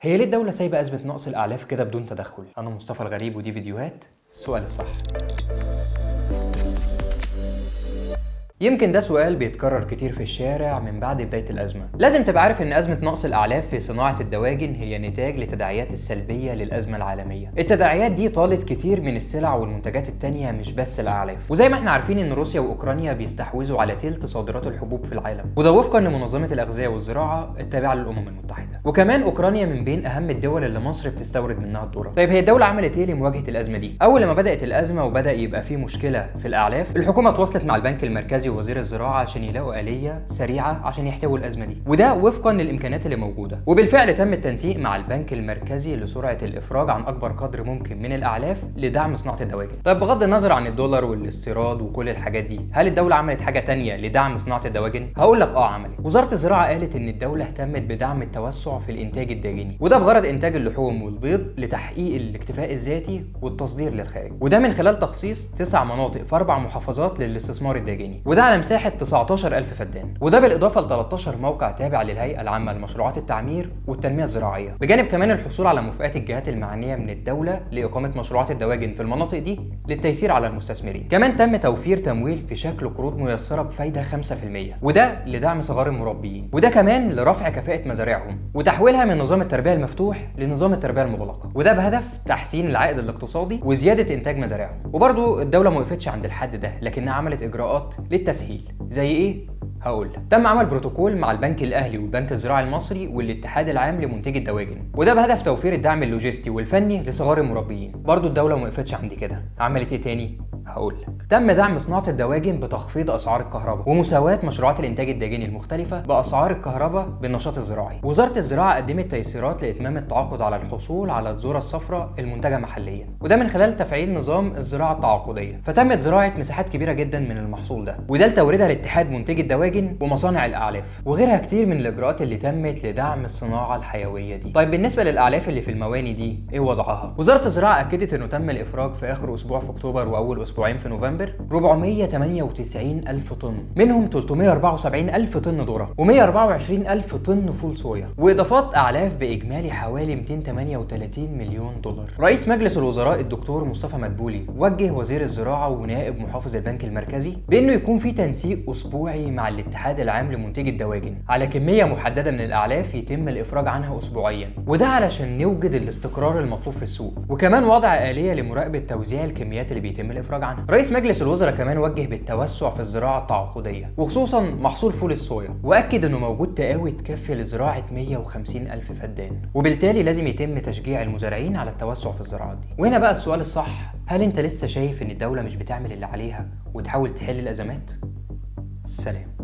هي ليه الدولة سايبة أزمة نقص الأعلاف كده بدون تدخل؟ أنا مصطفى الغريب ودي فيديوهات السؤال الصح. يمكن ده سؤال بيتكرر كتير في الشارع من بعد بداية الأزمة. لازم تبقى عارف إن أزمة نقص الأعلاف في صناعة الدواجن هي نتاج لتداعيات السلبية للأزمة العالمية. التداعيات دي طالت كتير من السلع والمنتجات التانية مش بس الأعلاف. وزي ما احنا عارفين إن روسيا وأوكرانيا بيستحوذوا على تلت صادرات الحبوب في العالم، وده وفقا لمنظمة الأغذية والزراعة التابعة للأمم المتحدة. وكمان أوكرانيا من بين أهم الدول اللي مصر بتستورد منها الذرة. طيب هي الدولة عملت إيه لمواجهة الأزمة دي؟ أول لما بدأت الأزمة وبدأ يبقى في مشكلة في الأعلاف، الحكومة تواصلت مع البنك المركزي ووزير الزراعة عشان يلاقوا آلية سريعة عشان يحتووا الأزمة دي، وده وفقا للإمكانيات اللي موجودة. وبالفعل تم التنسيق مع البنك المركزي لسرعة الإفراج عن أكبر قدر ممكن من الأعلاف لدعم صناعة الدواجن. طيب بغض النظر عن الدولار والاستيراد وكل الحاجات دي، هل الدولة عملت حاجة تانية لدعم صناعة الدواجن؟ هقول لك عملت. وزارة الزراعة قالت إن الدولة اهتمت بدعم التوسع في الإنتاج الداجني، وده بغرض إنتاج اللحوم والبيض لتحقيق الاكتفاء الذاتي والتصدير للخارج، وده من خلال تخصيص 9 مناطق في 4 محافظات للاستثمار الداجني، وده على مساحة 19,000 فدان، وده بالإضافة ل 13 موقع تابع للهيئة العامة لمشروعات التعمير والتنمية الزراعية، بجانب كمان الحصول على موافقات الجهات المعنية من الدولة لإقامة مشروعات الدواجن في المناطق دي للتيسير على المستثمرين. كمان تم توفير تمويل في شكل قروض ميسرة بفايدة 5%، وده لدعم صغار المربيين، وده كمان لرفع كفاءة مزارعهم وتحويلها من نظام التربية المفتوح لنظام التربية المغلقة، وده بهدف تحسين العائد الاقتصادي وزيادة إنتاج مزارعهم. وبرضه الدولة ما وقفتش عند الحد ده، لكنها عملت إجراءات للتسهيل. زي إيه؟ هقول لك. تم عمل بروتوكول مع البنك الاهلي والبنك الزراعي المصري والاتحاد العام لمنتجي الدواجن، وده بهدف توفير الدعم اللوجستي والفني لصغار المربيين. برضو الدوله ما وقفتش عند كده، عملت ايه تاني؟ هقول لك. تم دعم صناعه الدواجن بتخفيض اسعار الكهرباء ومساواه مشروعات الانتاج الداجني المختلفه باسعار الكهرباء بالنشاط الزراعي. وزاره الزراعه قدمت تيسيرات لاتمام التعاقد على الحصول على الذره الصفراء المنتجه محليا، وده من خلال تفعيل نظام الزراعه التعاقديه. فتمت زراعه مساحات كبيره جدا من المحصول ده، وده لتوريدها لاتحاد منتجي الدواجن ومصانع الاعلاف، وغيرها كتير من الاجراءات اللي تمت لدعم الصناعه الحيويه دي. طيب بالنسبه للاعلاف اللي في المواني دي ايه وضعها؟ وزاره الزراعه اكدت انه تم الافراج في اخر اسبوع في اكتوبر واول اسبوعين في نوفمبر 498 الف طن، منهم 374 الف طن ذره و124 الف طن فول صويا، واضافات اعلاف باجمالي حوالي 238 مليون دولار. رئيس مجلس الوزراء الدكتور مصطفى مدبولي وجه وزير الزراعه ونائب محافظ البنك المركزي بانه يكون في تنسيق اسبوعي مع الاتحاد العام لمنتجي الدواجن على كميه محدده من الاعلاف يتم الافراج عنها اسبوعيا، وده علشان نوجد الاستقرار المطلوب في السوق، وكمان وضع آلية لمراقبه توزيع الكميات اللي بيتم الافراج عنها. رئيس مجلس الوزراء كمان وجه بالتوسع في الزراعه التعاقديه وخصوصا محصول فول الصويا، واكد انه موجود تقاوي تكفي لزراعه 150 الف فدان، وبالتالي لازم يتم تشجيع المزارعين على التوسع في الزراعات دي. وهنا بقى السؤال الصح، هل انت لسه شايف ان الدوله مش بتعمل اللي عليها وتحاول تحل الازمات؟ سلام.